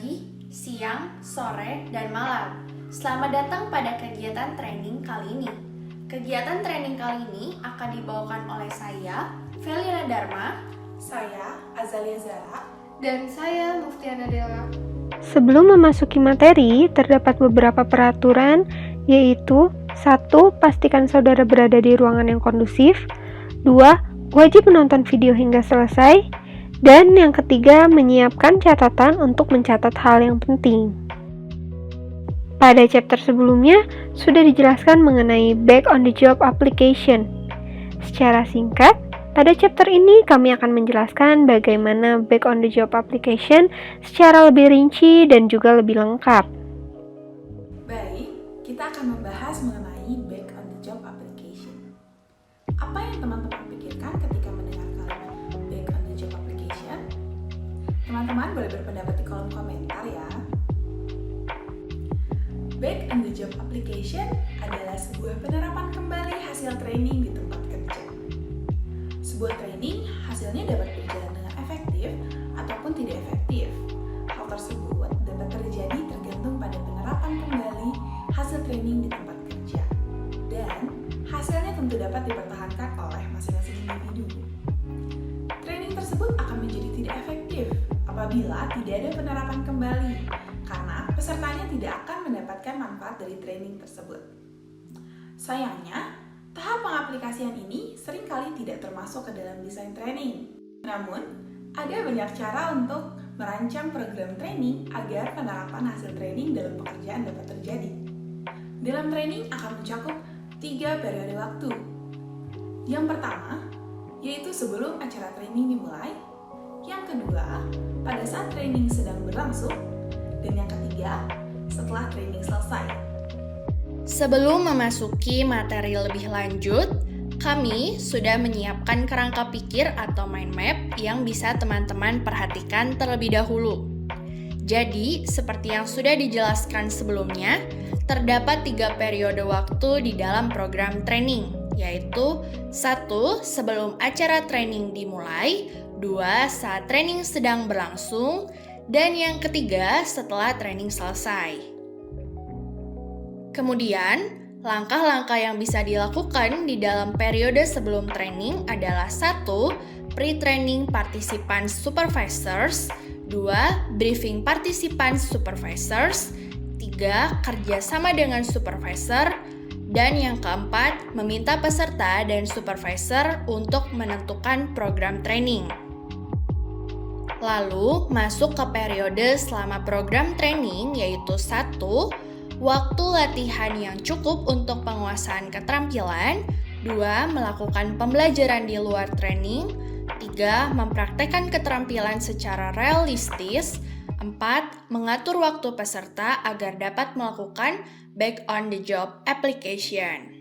pagi, siang, sore, dan malam. Selamat datang pada kegiatan training kali ini. Kegiatan training kali ini akan dibawakan oleh saya, Feliana Dharma, saya, Azalia Zara, dan saya, Muftiana Dela. Sebelum memasuki materi, terdapat beberapa peraturan, yaitu 1. Pastikan saudara berada di ruangan yang kondusif. 2. Wajib menonton video hingga selesai. Dan yang ketiga, menyiapkan catatan untuk mencatat hal yang penting. Pada chapter sebelumnya, sudah dijelaskan mengenai Back on the Job Application. Secara singkat, pada chapter ini kami akan menjelaskan bagaimana Back on the Job Application secara lebih rinci dan juga lebih lengkap. Baik, kita akan membahas mengenai Back on the Job Application. Apa yang teman-teman pikirkan ketika mendengar kalimat Back on the Job Application? Teman-teman boleh berpendapat di kolom komentar ya. Back on the Job Application adalah sebuah penerapan kembali hasil training di tempat kerja. Sebuah training hasilnya dapat berjalan dengan efektif ataupun tidak efektif. Hal tersebut dapat terjadi tergantung pada penerapan kembali hasil training di tempat kerja. Dan hasilnya tentu dapat dipertahankan oleh masing-masing individu. Training tersebut akan menjadi tidak efektif apabila tidak ada penerapan kembali, karena pesertanya tidak akan mendapatkan manfaat dari training tersebut. Sayangnya, tahap pengaplikasian ini seringkali tidak termasuk ke dalam desain training. Namun, ada banyak cara untuk merancang program training agar penerapan hasil training dalam pekerjaan dapat terjadi. Dalam training akan mencakup 3 periode waktu. Yang pertama, yaitu sebelum acara training dimulai. Yang kedua, pada saat training sedang berlangsung. Dan yang ketiga, setelah training selesai. Sebelum memasuki materi lebih lanjut, kami sudah menyiapkan kerangka pikir atau mind map yang bisa teman-teman perhatikan terlebih dahulu. Jadi, seperti yang sudah dijelaskan sebelumnya, terdapat 3 periode waktu di dalam program training, yaitu 1. Sebelum acara training dimulai, 2. Saat training sedang berlangsung, dan yang ketiga setelah training selesai. Kemudian, langkah-langkah yang bisa dilakukan di dalam periode sebelum training adalah 1. Pre-training participant supervisors, 2. Briefing participant supervisors, 3. Kerjasama dengan supervisor, dan yang keempat, meminta peserta dan supervisor untuk menentukan program training. Lalu, masuk ke periode selama program training, yaitu 1. Waktu latihan yang cukup untuk penguasaan keterampilan, 2. Melakukan pembelajaran di luar training, 3. Mempraktekkan keterampilan secara realistis, 4. Mengatur waktu peserta agar dapat melakukan back on the job application.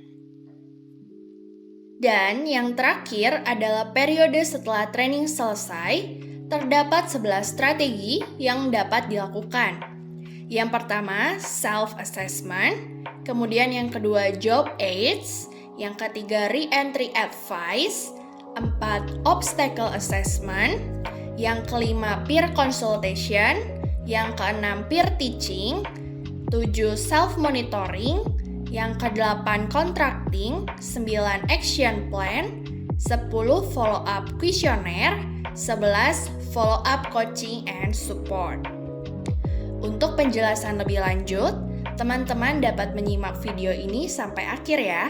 Dan yang terakhir adalah periode setelah training selesai. Terdapat 11 strategi yang dapat dilakukan. Yang pertama, self-assessment. Kemudian yang kedua, job aids. Yang ketiga, re-entry advice. 4. Obstacle assessment. Yang kelima, peer consultation. Yang keenam, peer teaching. 7. Self-monitoring. Yang ke-8, contracting. 9. Action plan. 10. Follow-up questionnaire. 11. Follow-up coaching and support. Untuk penjelasan lebih lanjut, teman-teman dapat menyimak video ini sampai akhir ya.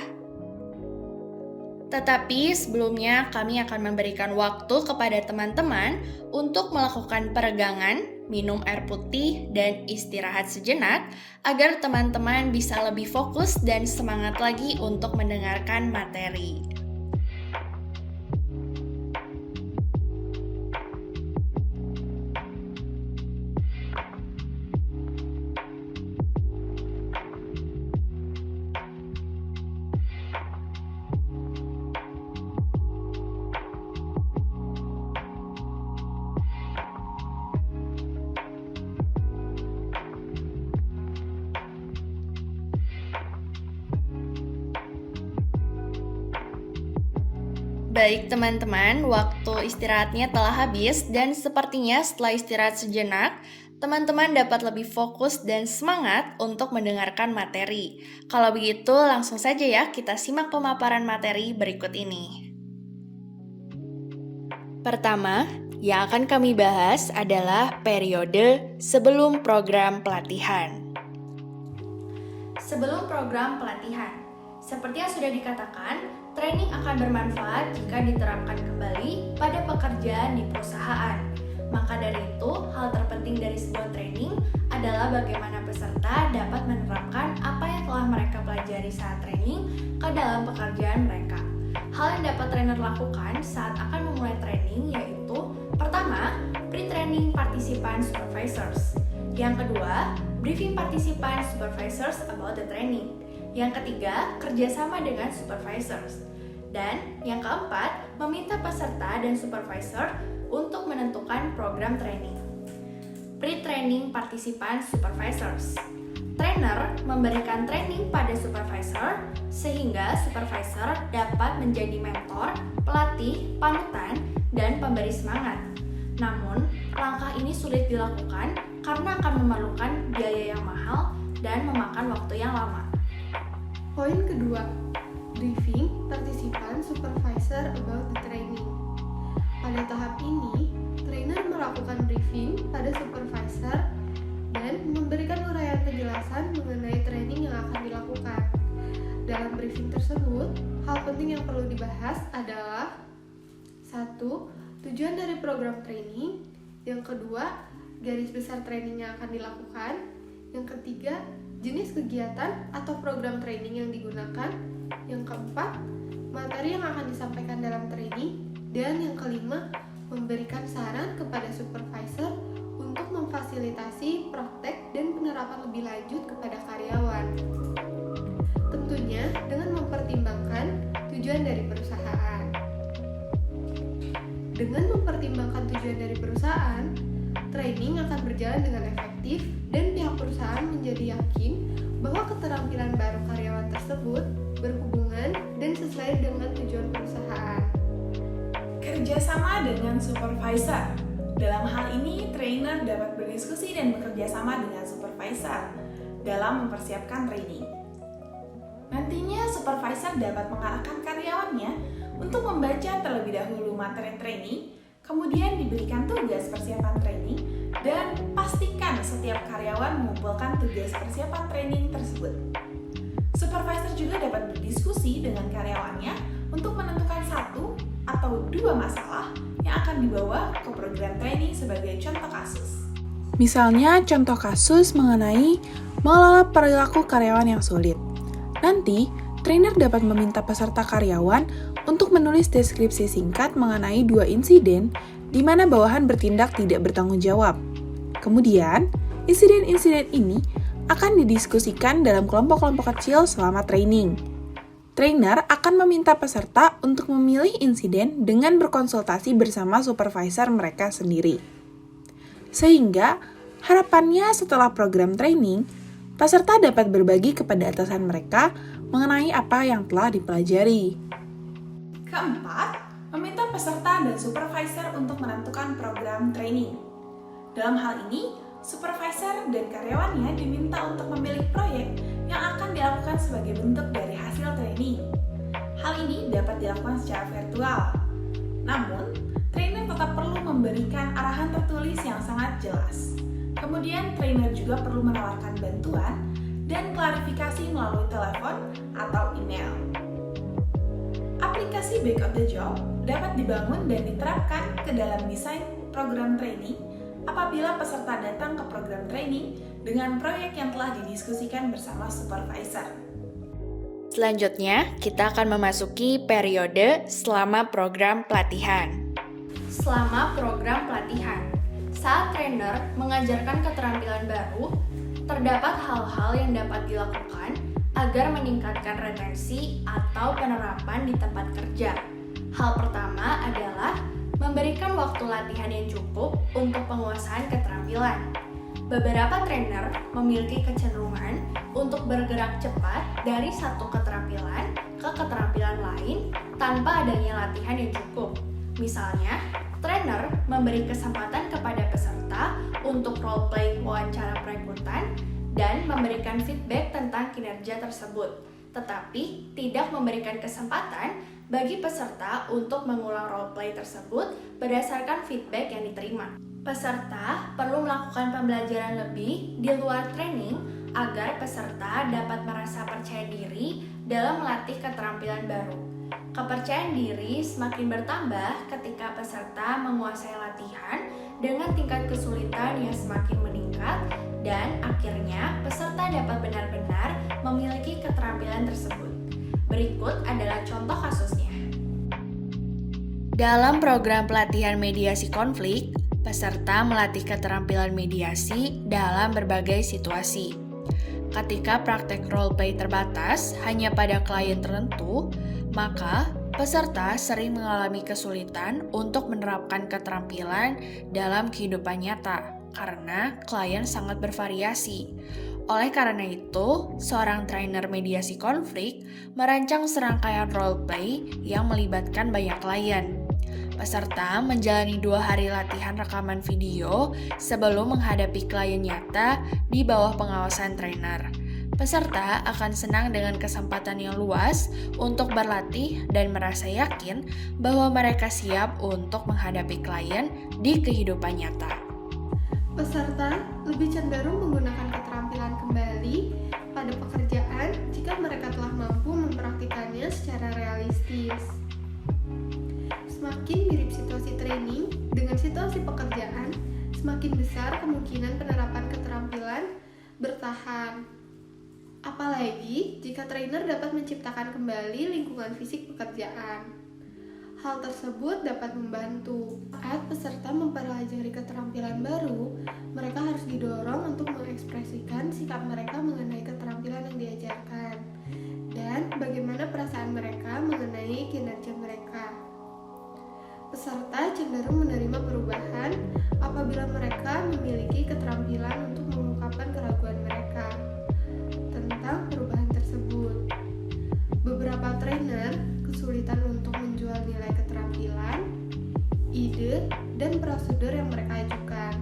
Tetapi sebelumnya kami akan memberikan waktu kepada teman-teman untuk melakukan peregangan, minum air putih, dan istirahat sejenak agar teman-teman bisa lebih fokus dan semangat lagi untuk mendengarkan materi. Baik teman-teman, waktu istirahatnya telah habis dan sepertinya setelah istirahat sejenak, teman-teman dapat lebih fokus dan semangat untuk mendengarkan materi. Kalau begitu, langsung saja ya kita simak pemaparan materi berikut ini. Pertama, yang akan kami bahas adalah periode sebelum program pelatihan. Sebelum program pelatihan, seperti yang sudah dikatakan, training akan bermanfaat jika diterapkan kembali pada pekerjaan di perusahaan. Maka dari itu, hal terpenting dari sebuah training adalah bagaimana peserta dapat menerapkan apa yang telah mereka pelajari saat training ke dalam pekerjaan mereka. Hal yang dapat trainer lakukan saat akan memulai training yaitu pertama, pre-training participant supervisors. Yang kedua, briefing participant supervisors about the training. Yang ketiga, kerjasama dengan supervisors. Dan yang keempat, meminta peserta dan supervisor untuk menentukan program training. Pre-training participant supervisors. Trainer memberikan training pada supervisor sehingga supervisor dapat menjadi mentor, pelatih, panutan, dan pemberi semangat. Namun, langkah ini sulit dilakukan karena akan memerlukan biaya yang mahal dan memakan waktu yang lama. Poin kedua, briefing participant supervisor about the training. Pada tahap ini, trainer melakukan briefing pada supervisor dan memberikan uraian penjelasan mengenai training yang akan dilakukan. Dalam briefing tersebut, hal penting yang perlu dibahas adalah 1. Tujuan dari program training. Yang kedua, garis besar training yang akan dilakukan. Yang ketiga, jenis kegiatan atau program training yang digunakan. Yang keempat, materi yang akan disampaikan dalam training. Dan yang kelima, memberikan saran kepada supervisor untuk memfasilitasi praktek dan penerapan lebih lanjut kepada karyawan. Tentunya dengan mempertimbangkan tujuan dari perusahaan. Dengan mempertimbangkan tujuan dari perusahaan, training akan berjalan dengan efektif dan pihak perusahaan menjadi yakin bahwa keterampilan baru karyawan tersebut berhubungan dan sesuai dengan tujuan perusahaan. Kerjasama dengan supervisor. Dalam hal ini, trainer dapat berdiskusi dan bekerja sama dengan supervisor dalam mempersiapkan training. Nantinya, supervisor dapat mengarahkan karyawannya untuk membaca terlebih dahulu materi training, kemudian diberikan tugas persiapan training, dan pastikan setiap karyawan mengumpulkan tugas persiapan training tersebut. Supervisor juga dapat berdiskusi dengan karyawannya untuk menentukan 1 atau 2 masalah yang akan dibawa ke program training sebagai contoh kasus. Misalnya, contoh kasus mengenai mengelola perilaku karyawan yang sulit. Nanti, trainer dapat meminta peserta karyawan untuk menulis deskripsi singkat mengenai 2 insiden di mana bawahan bertindak tidak bertanggung jawab. Kemudian, insiden-insiden ini akan didiskusikan dalam kelompok-kelompok kecil selama training. Trainer akan meminta peserta untuk memilih insiden dengan berkonsultasi bersama supervisor mereka sendiri. Sehingga, harapannya setelah program training, peserta dapat berbagi kepada atasan mereka mengenai apa yang telah dipelajari. Keempat, meminta peserta dan supervisor untuk menentukan program training. Dalam hal ini, supervisor dan karyawannya diminta untuk memilih proyek yang akan dilakukan sebagai bentuk dari hasil training. Hal ini dapat dilakukan secara virtual. Namun, trainer tetap perlu memberikan arahan tertulis yang sangat jelas. Kemudian, trainer juga perlu menawarkan bantuan dan klarifikasi melalui telepon atau email. Aplikasi Back of the Job dapat dibangun dan diterapkan ke dalam desain program training apabila peserta datang ke program training dengan proyek yang telah didiskusikan bersama supervisor. Selanjutnya, kita akan memasuki periode selama program pelatihan. Selama program pelatihan, saat trainer mengajarkan keterampilan baru, terdapat hal-hal yang dapat dilakukan agar meningkatkan retensi atau penerapan di tempat kerja. Hal pertama adalah memberikan waktu latihan yang cukup untuk penguasaan keterampilan. Beberapa trainer memiliki kecenderungan untuk bergerak cepat dari satu keterampilan ke keterampilan lain tanpa adanya latihan yang cukup. Misalnya, trainer trainer memberi kesempatan kepada peserta untuk role play wawancara perekrutan dan memberikan feedback tentang kinerja tersebut, tetapi tidak memberikan kesempatan bagi peserta untuk mengulang role play tersebut berdasarkan feedback yang diterima. Peserta perlu melakukan pembelajaran lebih di luar training agar peserta dapat merasa percaya diri dalam melatih keterampilan baru. Kepercayaan diri semakin bertambah ketika peserta menguasai latihan dengan tingkat kesulitan yang semakin meningkat dan akhirnya peserta dapat benar-benar memiliki keterampilan tersebut. Berikut adalah contoh kasusnya. Dalam program pelatihan mediasi konflik, peserta melatih keterampilan mediasi dalam berbagai situasi. Ketika praktek roleplay terbatas hanya pada klien tertentu, maka peserta sering mengalami kesulitan untuk menerapkan keterampilan dalam kehidupan nyata karena klien sangat bervariasi. Oleh karena itu, seorang trainer mediasi konflik merancang serangkaian roleplay yang melibatkan banyak klien. Peserta menjalani 2 hari latihan rekaman video sebelum menghadapi klien nyata di bawah pengawasan trainer. Peserta akan senang dengan kesempatan yang luas untuk berlatih dan merasa yakin bahwa mereka siap untuk menghadapi klien di kehidupan nyata. Peserta lebih cenderung menggunakan keterampilan kembali pada pekerjaan jika mereka telah mampu mempraktikannya secara realistis. Semakin mirip situasi training dengan situasi pekerjaan, semakin besar kemungkinan penerapan keterampilan bertahan. Apalagi jika trainer dapat menciptakan kembali lingkungan fisik pekerjaan. Hal tersebut dapat membantu. Saat peserta mempelajari keterampilan baru, mereka harus didorong untuk mengekspresikan sikap mereka mengenai keterampilan yang diajarkan dan bagaimana perasaan mereka mengenai kinerja mereka. Peserta cenderung menerima perubahan apabila mereka memiliki keterampilan untuk mengungkapkan keraguan mereka tentang perubahan tersebut. Beberapa trainer kesulitan untuk menjual nilai keterampilan, ide, dan prosedur yang mereka ajukan.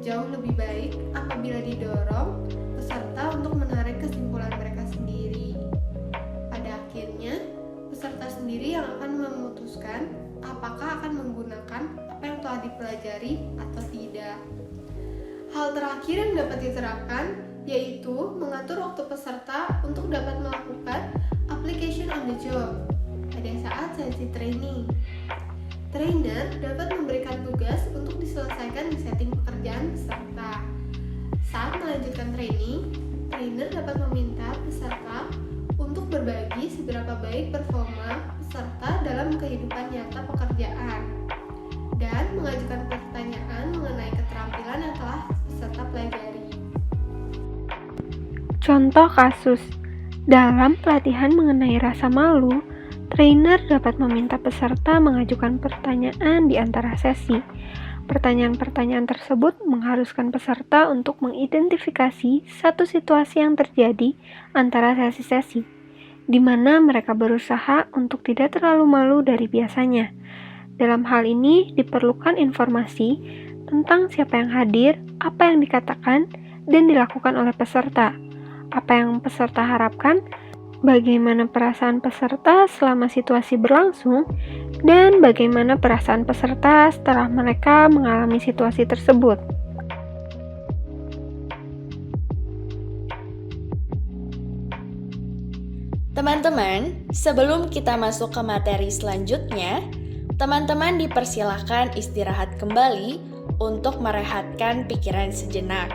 Jauh lebih baik apabila didorong peserta untuk menarik kesimpulan mereka sendiri. Pada akhirnya, peserta sendiri yang akan memutuskan apakah akan menggunakan apa yang telah dipelajari atau tidak. Hal terakhir yang dapat diterapkan yaitu mengatur waktu peserta untuk dapat melakukan application on the job pada saat sesi training. Trainer dapat memberikan tugas untuk diselesaikan di setting pekerjaan peserta. Saat melanjutkan training, trainer dapat meminta peserta untuk berbagi seberapa baik performa peserta dalam kehidupan nyata pekerjaan dan mengajukan pertanyaan mengenai keterampilan yang telah peserta pelajari. Contoh kasus, dalam pelatihan mengenai rasa malu, trainer dapat meminta peserta mengajukan pertanyaan di antara sesi. Pertanyaan-pertanyaan tersebut mengharuskan peserta untuk mengidentifikasi satu situasi yang terjadi antara sesi-sesi, di mana mereka berusaha untuk tidak terlalu malu dari biasanya. Dalam hal ini diperlukan informasi tentang siapa yang hadir, apa yang dikatakan, dan dilakukan oleh peserta. Apa yang peserta harapkan, bagaimana perasaan peserta selama situasi berlangsung, dan bagaimana perasaan peserta setelah mereka mengalami situasi tersebut. Teman-teman, sebelum kita masuk ke materi selanjutnya, teman-teman dipersilahkan istirahat kembali untuk merehatkan pikiran sejenak.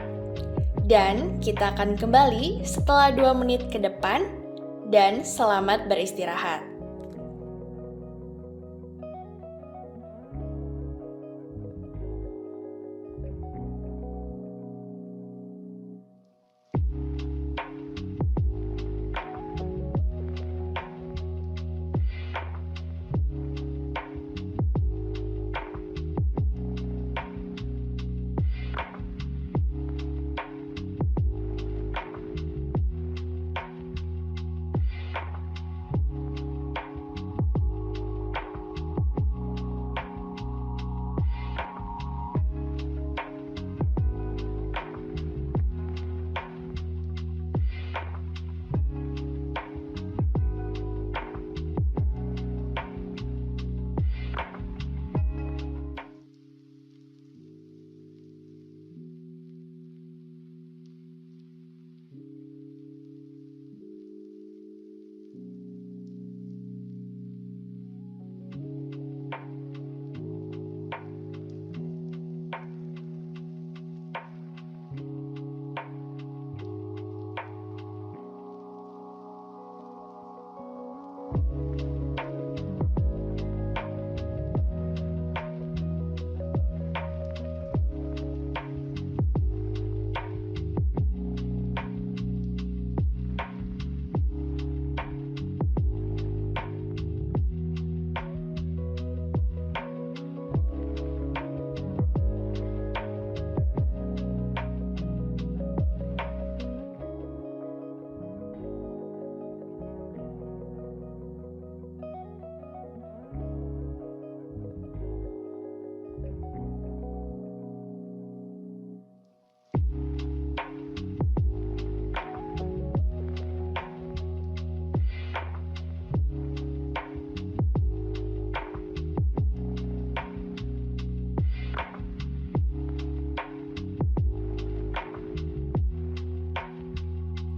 Dan kita akan kembali setelah 2 menit ke depan, dan selamat beristirahat.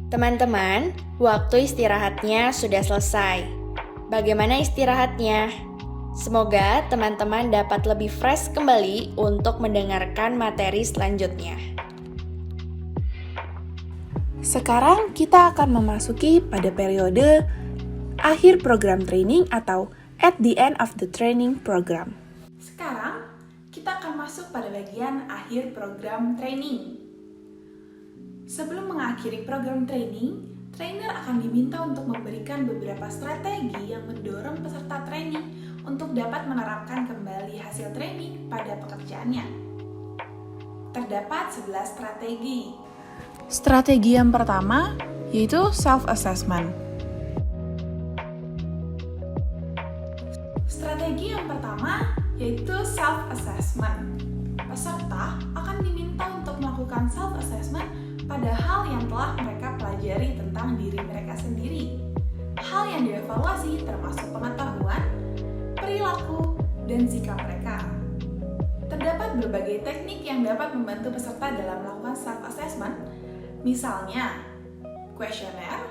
Teman-teman, waktu istirahatnya sudah selesai. Bagaimana istirahatnya? Semoga teman-teman dapat lebih fresh kembali untuk mendengarkan materi selanjutnya. Sekarang kita akan memasuki pada periode akhir program training atau at the end of the training program. Sekarang, kita akan masuk pada bagian akhir program training. Sebelum mengakhiri program training, trainer akan diminta untuk memberikan beberapa strategi yang mendorong peserta training untuk dapat menerapkan kembali hasil training pada pekerjaannya. Terdapat 11 strategi. Strategi yang pertama yaitu self-assessment. Strategi yang pertama yaitu self-assessment. Peserta akan diminta untuk melakukan self-assessment pada hal yang telah mereka pelajari tentang diri mereka sendiri. Hal yang dievaluasi termasuk pengetahuan, perilaku, dan sikap mereka. Terdapat berbagai teknik yang dapat membantu peserta dalam melakukan self-assessment, misalnya kuesioner,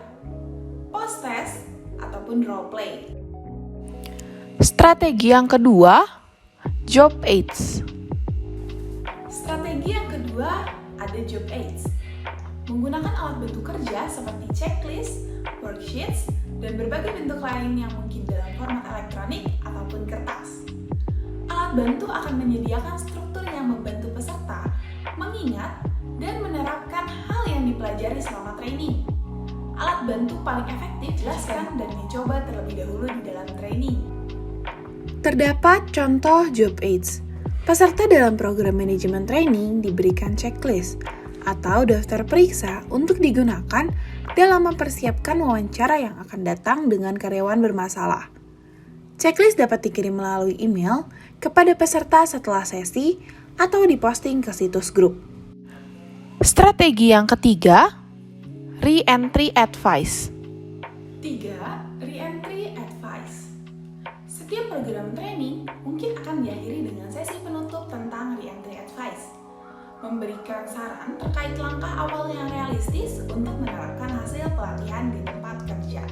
post-test, ataupun role play. Strategi yang kedua, job aids. Strategi yang kedua ada job aids. Menggunakan alat bantu kerja seperti checklist, worksheets, dan berbagai bentuk lain yang mungkin dalam format elektronik ataupun kertas. Alat bantu akan menyediakan struktur yang membantu peserta mengingat dan menerapkan hal yang dipelajari selama training. Alat bantu paling efektif jelaskan dan dicoba terlebih dahulu di dalam training. Terdapat contoh job aids. Peserta dalam program manajemen training diberikan checklist atau daftar periksa untuk digunakan dalam mempersiapkan wawancara yang akan datang dengan karyawan bermasalah. Checklist dapat dikirim melalui email kepada peserta setelah sesi atau diposting ke situs grup. Strategi yang ketiga, re-entry advice. 3. Re-entry advice. Setiap program training mungkin akan diakhiri dengan sesi penutup tentang re-entry advice. Memberikan saran terkait langkah awal yang realistis untuk menerapkan hasil pelatihan di tempat kerja.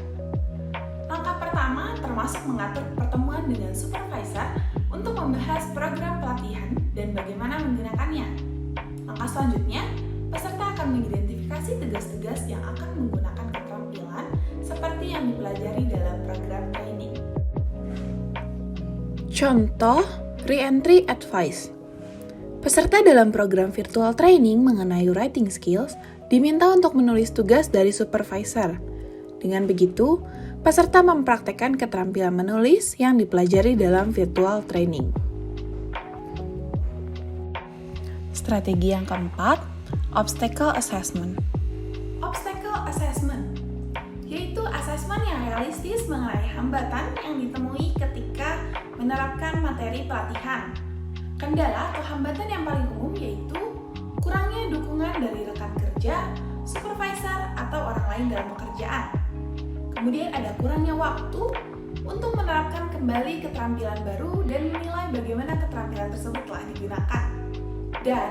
Langkah pertama termasuk mengatur pertemuan dengan supervisor untuk membahas program pelatihan dan bagaimana menggunakannya. Langkah selanjutnya, peserta akan mengidentifikasi tugas-tugas yang akan menggunakan keterampilan seperti yang dipelajari dalam program training. Contoh re-entry advice. Peserta dalam program virtual training mengenai writing skills diminta untuk menulis tugas dari supervisor. Dengan begitu, peserta mempraktekkan keterampilan menulis yang dipelajari dalam virtual training. Strategi yang keempat, obstacle assessment. Obstacle assessment yaitu asesmen yang realistis mengenai hambatan yang ditemui ketika menerapkan materi pelatihan. Kendala atau hambatan yang paling umum yaitu kurangnya dukungan dari rekan kerja, supervisor, atau orang lain dalam pekerjaan. Kemudian ada kurangnya waktu untuk menerapkan kembali keterampilan baru dan menilai bagaimana keterampilan tersebut telah digunakan. Dan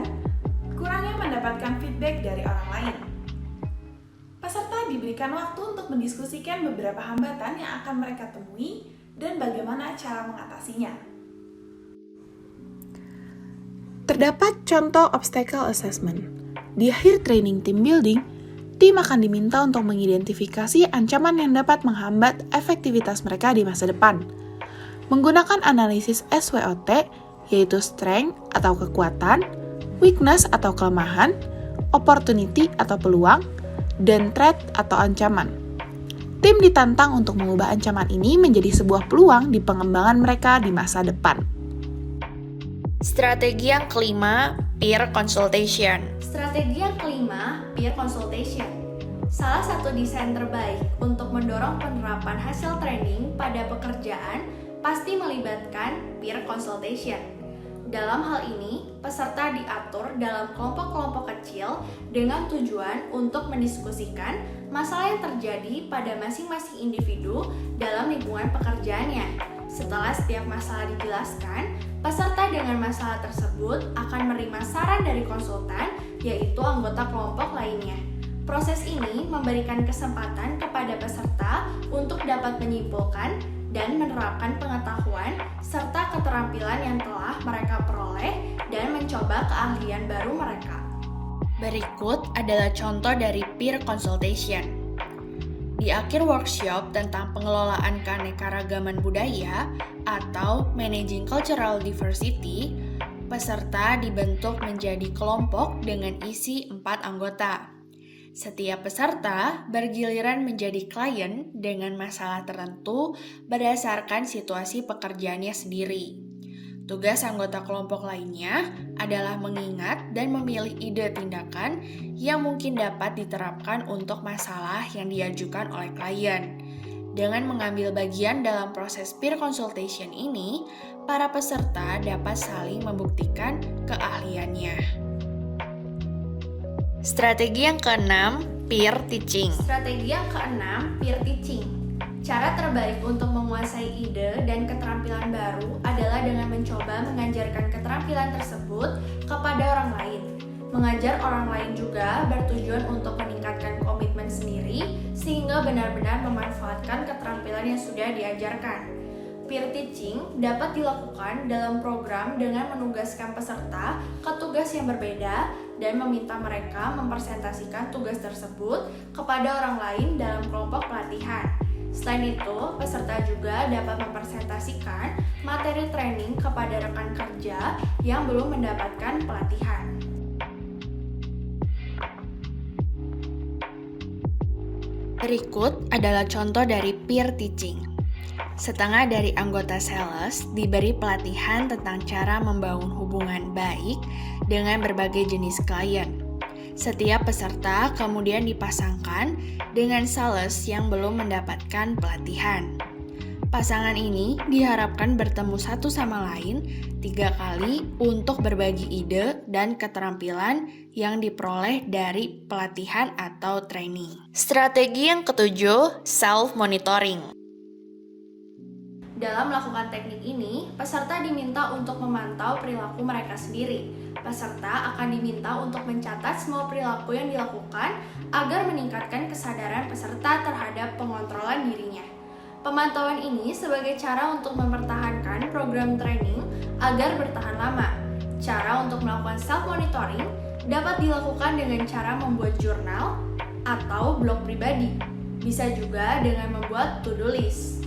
kurangnya mendapatkan feedback dari orang lain. Peserta diberikan waktu untuk mendiskusikan beberapa hambatan yang akan mereka temui dan bagaimana cara mengatasinya. Terdapat contoh obstacle assessment. Di akhir training team building, tim akan diminta untuk mengidentifikasi ancaman yang dapat menghambat efektivitas mereka di masa depan. Menggunakan analisis SWOT, yaitu strength atau kekuatan, weakness atau kelemahan, opportunity atau peluang, dan threat atau ancaman. Tim ditantang untuk mengubah ancaman ini menjadi sebuah peluang di pengembangan mereka di masa depan. Strategi yang kelima, peer consultation. Strategi yang kelima, peer consultation. Salah satu desain terbaik untuk mendorong penerapan hasil training pada pekerjaan pasti melibatkan peer consultation. Dalam hal ini, peserta diatur dalam kelompok-kelompok kecil dengan tujuan untuk mendiskusikan masalah yang terjadi pada masing-masing individu dalam lingkungan pekerjaannya. Setelah setiap masalah dijelaskan, peserta dengan masalah tersebut akan menerima saran dari konsultan, yaitu anggota kelompok lainnya. Proses ini memberikan kesempatan kepada peserta untuk dapat menyimpulkan dan menerapkan pengetahuan serta keterampilan yang telah mereka peroleh dan mencoba keahlian baru mereka. Berikut adalah contoh dari peer consultation. Di akhir workshop tentang pengelolaan keanekaragaman budaya atau Managing Cultural Diversity, peserta dibentuk menjadi kelompok dengan isi 4 anggota. Setiap peserta bergiliran menjadi klien dengan masalah tertentu berdasarkan situasi pekerjaannya sendiri. Tugas anggota kelompok lainnya adalah mengingat dan memilih ide tindakan yang mungkin dapat diterapkan untuk masalah yang diajukan oleh klien. Dengan mengambil bagian dalam proses peer consultation ini, para peserta dapat saling membuktikan keahliannya. Strategi yang keenam, peer teaching. Strategi yang keenam, peer teaching. Cara terbaik untuk menguasai ide dan keterampilan baru adalah dengan mencoba mengajarkan keterampilan tersebut kepada orang lain. Mengajar orang lain juga bertujuan untuk meningkatkan komitmen sendiri sehingga benar-benar memanfaatkan keterampilan yang sudah diajarkan. Peer teaching dapat dilakukan dalam program dengan menugaskan peserta ke tugas yang berbeda dan meminta mereka mempresentasikan tugas tersebut kepada orang lain dalam kelompok pelatihan. Selain itu, peserta juga dapat mempresentasikan materi training kepada rekan kerja yang belum mendapatkan pelatihan. Berikut adalah contoh dari peer teaching. Setengah dari anggota sales diberi pelatihan tentang cara membangun hubungan baik dengan berbagai jenis klien. Setiap peserta kemudian dipasangkan dengan sales yang belum mendapatkan pelatihan. Pasangan ini diharapkan bertemu satu sama lain 3 kali untuk berbagi ide dan keterampilan yang diperoleh dari pelatihan atau training. Strategi yang ketujuh, self-monitoring. Dalam melakukan teknik ini, peserta diminta untuk memantau perilaku mereka sendiri. Peserta akan diminta untuk mencatat semua perilaku yang dilakukan agar meningkatkan kesadaran peserta terhadap pengontrolan dirinya. Pemantauan ini sebagai cara untuk mempertahankan program training agar bertahan lama. Cara untuk melakukan self-monitoring dapat dilakukan dengan cara membuat jurnal atau blog pribadi. Bisa juga dengan membuat to-do list.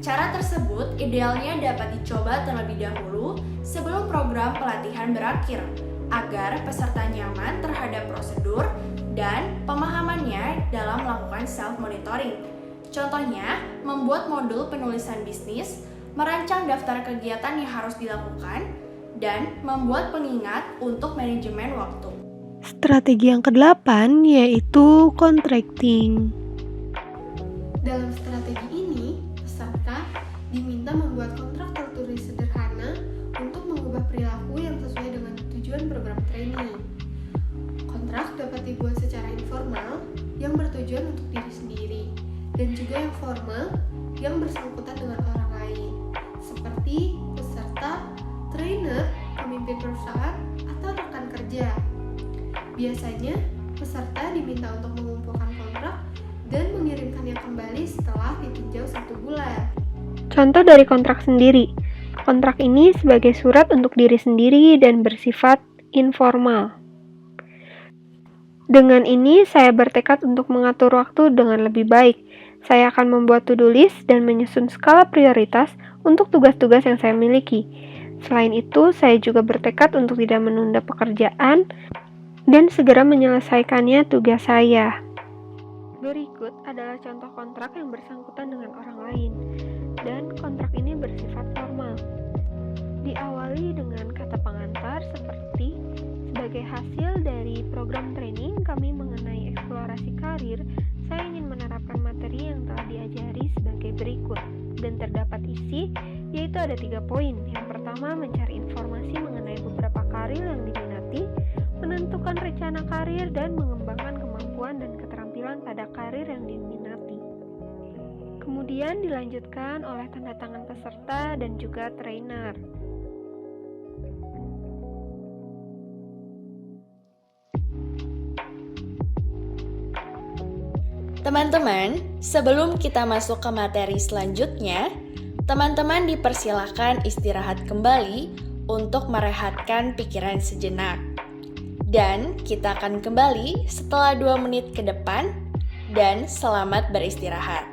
Cara tersebut idealnya dapat dicoba terlebih dahulu sebelum program pelatihan berakhir, agar peserta nyaman terhadap prosedur dan pemahamannya dalam melakukan self-monitoring. Contohnya, membuat modul penulisan bisnis, merancang daftar kegiatan yang harus dilakukan, dan membuat pengingat untuk manajemen waktu. Strategi yang ke-8 yaitu contracting. Dalam strategi ini, peserta diminta membuat kontrak tertulis sederhana untuk mengubah perilaku yang sesuai dengan tujuan program training. Kontrak dapat dibuat secara informal yang bertujuan untuk diri sendiri dan juga yang formal yang bersangkutan dengan orang lain, seperti peserta, trainer, pemimpin perusahaan, atau rekan kerja. Biasanya, peserta diminta untuk mengumpulkan kontrak dan mengirimkannya kembali setelah ditinjau 1 bulan. Contoh dari kontrak sendiri. Kontrak ini sebagai surat untuk diri sendiri dan bersifat informal. Dengan ini, saya bertekad untuk mengatur waktu dengan lebih baik. Saya akan membuat to-do list dan menyusun skala prioritas untuk tugas-tugas yang saya miliki. Selain itu, saya juga bertekad untuk tidak menunda pekerjaan dan segera menyelesaikannya tugas saya. Berikut adalah contoh kontrak yang bersangkutan dengan orang lain, dan kontrak ini bersifat formal. Diawali dengan kata pengantar seperti, sebagai hasil dari program training kami mengenai eksplorasi karir, saya ingin menerapkan materi yang telah diajari sebagai berikut, dan terdapat isi, yaitu ada 3 poin. Yang pertama, mencari informasi mengenai beberapa karir yang diminati, menentukan rencana karir, dan mengembangkan kemampuan dan keterampilan pada karir yang diminati. Kemudian dilanjutkan oleh tanda tangan peserta dan juga trainer. Teman-teman, sebelum kita masuk ke materi selanjutnya, teman-teman dipersilahkan istirahat kembali untuk merehatkan pikiran sejenak. Dan kita akan kembali setelah 2 menit ke depan, dan selamat beristirahat.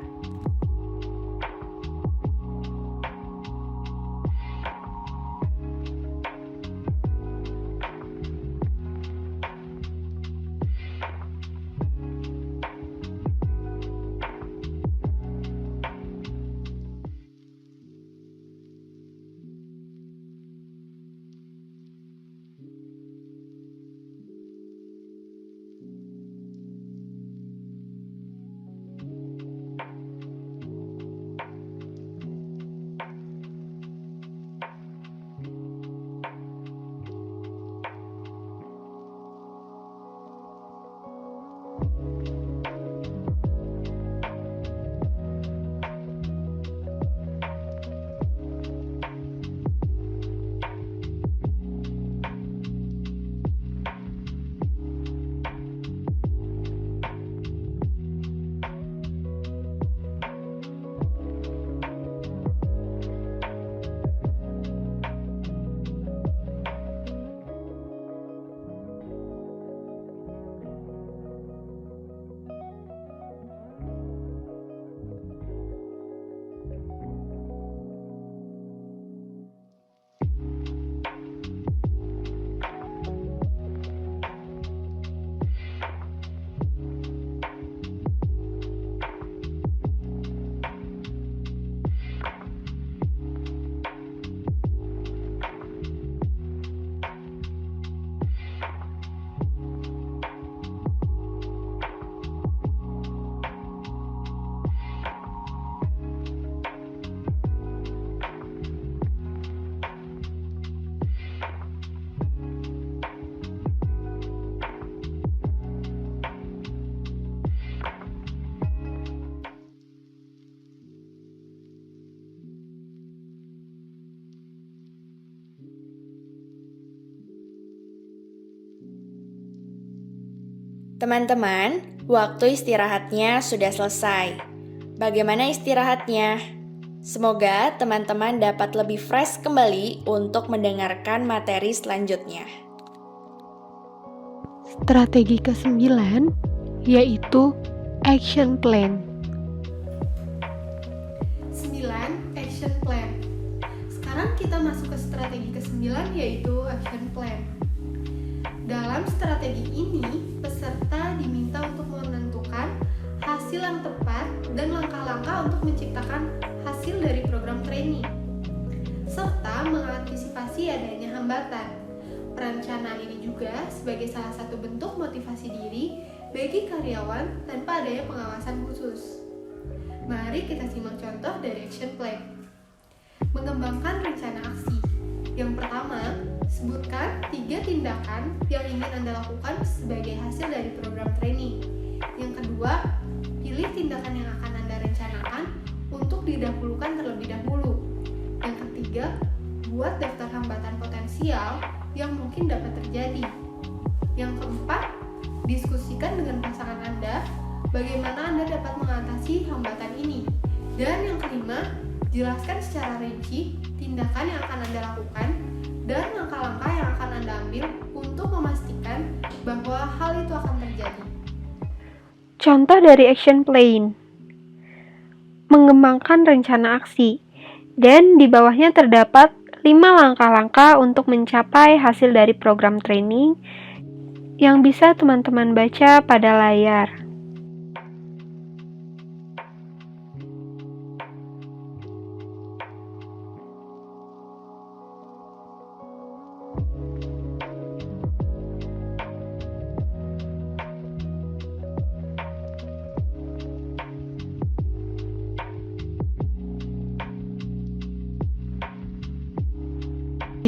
Teman-teman, waktu istirahatnya sudah selesai. Bagaimana istirahatnya? Semoga teman-teman dapat lebih fresh kembali untuk mendengarkan materi selanjutnya. Strategi ke-9 yaitu action plan. 9. Action plan. Sekarang kita masuk ke strategi ke-9 yaitu action plan. Dalam strategi ini, peserta diminta untuk menentukan hasil yang tepat dan langkah-langkah untuk menciptakan hasil dari program training, serta mengantisipasi adanya hambatan. Perencanaan ini juga sebagai salah satu bentuk motivasi diri bagi karyawan tanpa adanya pengawasan khusus. Mari kita simak contoh dari action plan. Mengembangkan rencana aksi. Yang pertama, sebutkan 3 tindakan yang ingin Anda lakukan sebagai hasil dari program training. Yang kedua, pilih tindakan yang akan Anda rencanakan untuk didahulukan terlebih dahulu. Yang ketiga, buat daftar hambatan potensial yang mungkin dapat terjadi. Yang keempat, diskusikan dengan pasangan Anda bagaimana Anda dapat mengatasi hambatan ini. Dan yang kelima, jelaskan secara rinci tindakan yang akan Anda lakukan dan langkah-langkah yang akan Anda ambil untuk memastikan bahwa hal itu akan terjadi. Contoh dari action plan. Mengembangkan rencana aksi. Dan di bawahnya terdapat 5 langkah-langkah untuk mencapai hasil dari program training yang bisa teman-teman baca pada layar.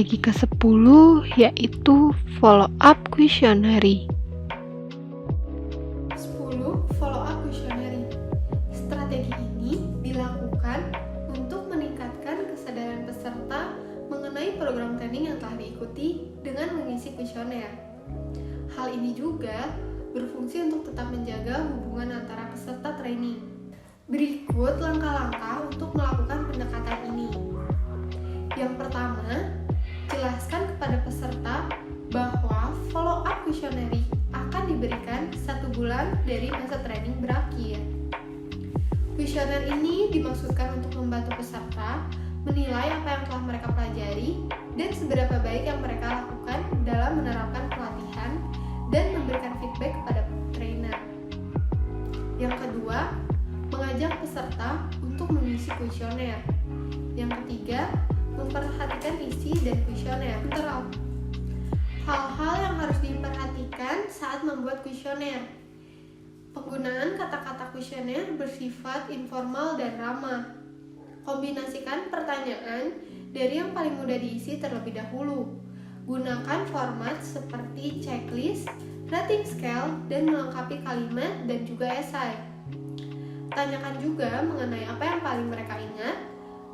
Strategi ke-10 yaitu follow up questionnaire. 10. Follow up questionnaire. Strategi ini dilakukan untuk meningkatkan kesadaran peserta mengenai program training yang telah diikuti dengan mengisi kuesioner. Hal ini juga berfungsi untuk tetap menjaga hubungan antara peserta training. Berikut langkah-langkah untuk melakukan pendekatan ini. Yang pertama, jelaskan kepada peserta bahwa follow-up questionnaire akan diberikan 1 bulan dari masa training berakhir. Kuesioner ini dimaksudkan untuk membantu peserta menilai apa yang telah mereka pelajari dan seberapa baik yang mereka lakukan dalam menerapkan pelatihan dan memberikan feedback kepada trainer. Yang kedua, mengajak peserta untuk mengisi kuesioner. Yang ketiga, memperhatikan isi dan kuesioner. Hal-hal yang harus diperhatikan saat membuat kuesioner. Penggunaan kata-kata kuesioner bersifat informal dan ramah. Kombinasikan pertanyaan dari yang paling mudah diisi terlebih dahulu. Gunakan format seperti checklist, rating scale, dan melengkapi kalimat dan juga esai. Tanyakan juga mengenai apa yang paling mereka ingat,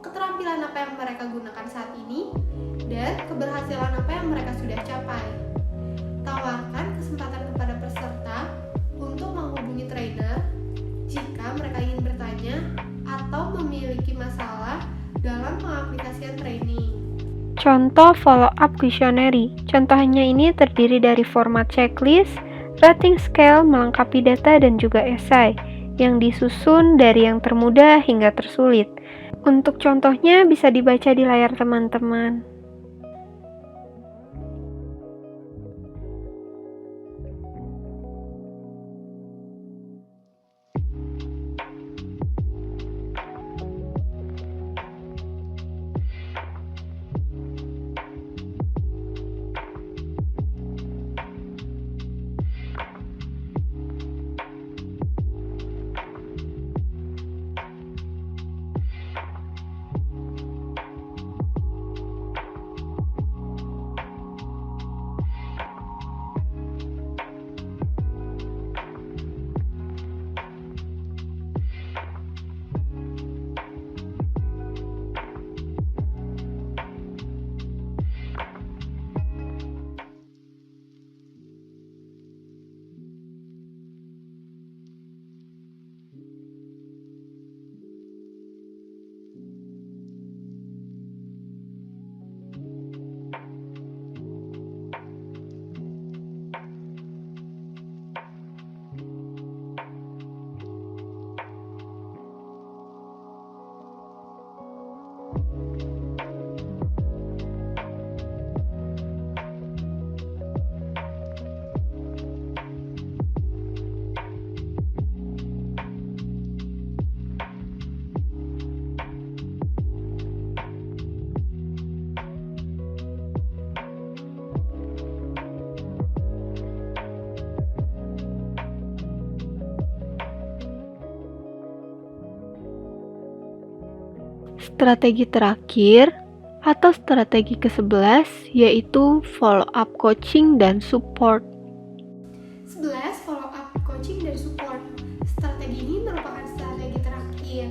keterampilan apa yang mereka gunakan saat ini, dan keberhasilan apa yang mereka sudah capai. Tawarkan kesempatan kepada peserta untuk menghubungi trainer jika mereka ingin bertanya atau memiliki masalah dalam pengaplikasian training. Contoh follow-up questionnaire. Contohnya ini terdiri dari format checklist, rating scale, melengkapi data, dan juga esai yang disusun dari yang termudah hingga tersulit. Untuk contohnya bisa dibaca di layar teman-teman. Strategi terakhir atau strategi ke-11 yaitu follow-up coaching dan support. 11. Follow-up coaching dan support. Strategi ini merupakan strategi terakhir.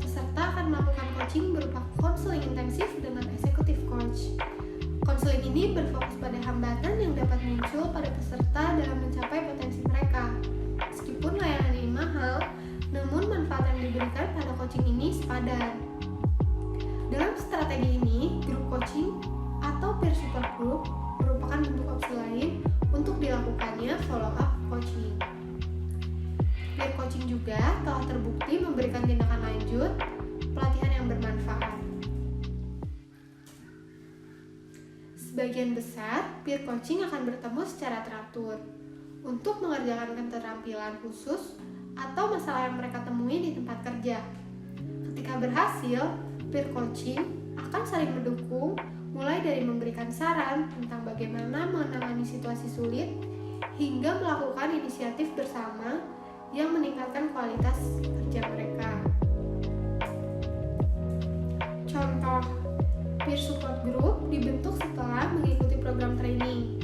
Peserta akan melakukan coaching berupa konseling intensif dengan eksekutif coach. Konseling ini berfokus pada hambatan yang dapat muncul pada peserta dalam mencapai potensi mereka. Meskipun layanan ini mahal, namun manfaat yang diberikan pada coaching ini sepadan. Dalam strategi ini, grup coaching atau peer support group merupakan bentuk opsi lain untuk dilakukannya follow-up coaching. Peer coaching juga telah terbukti memberikan tindakan lanjut, pelatihan yang bermanfaat. Sebagian besar, peer coaching akan bertemu secara teratur untuk mengerjakan keterampilan khusus atau masalah yang mereka temui di tempat kerja. Ketika berhasil, peer coaching akan saling mendukung, mulai dari memberikan saran tentang bagaimana menangani situasi sulit, hingga melakukan inisiatif bersama yang meningkatkan kualitas kerja mereka. Contoh, peer support group dibentuk setelah mengikuti program training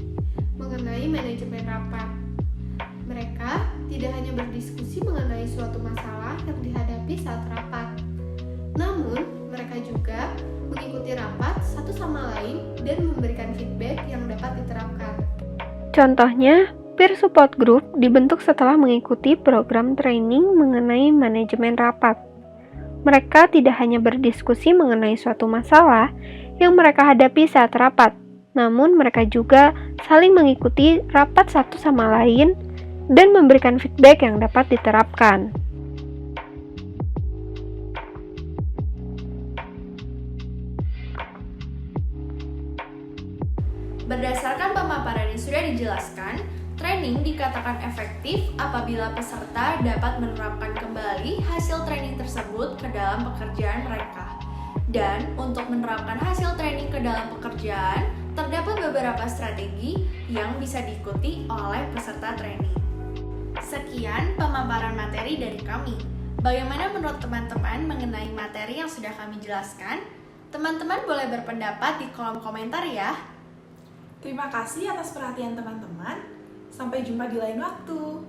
mengenai manajemen rapat. Mereka tidak hanya berdiskusi mengenai suatu masalah yang dihadapi saat rapat, namun mereka juga mengikuti rapat satu sama lain dan memberikan feedback yang dapat diterapkan. Contohnya, Peer support group dibentuk setelah mengikuti program training mengenai manajemen rapat. Mereka tidak hanya berdiskusi mengenai suatu masalah yang mereka hadapi saat rapat, namun mereka juga saling mengikuti rapat satu sama lain dan memberikan feedback yang dapat diterapkan. Berdasarkan pemaparan yang sudah dijelaskan, training dikatakan efektif apabila peserta dapat menerapkan kembali hasil training tersebut ke dalam pekerjaan mereka. Dan untuk menerapkan hasil training ke dalam pekerjaan, terdapat beberapa strategi yang bisa diikuti oleh peserta training. Sekian pemaparan materi dari kami. Bagaimana menurut teman-teman mengenai materi yang sudah kami jelaskan? Teman-teman boleh berpendapat di kolom komentar ya. Terima kasih atas perhatian teman-teman. Sampai jumpa di lain waktu.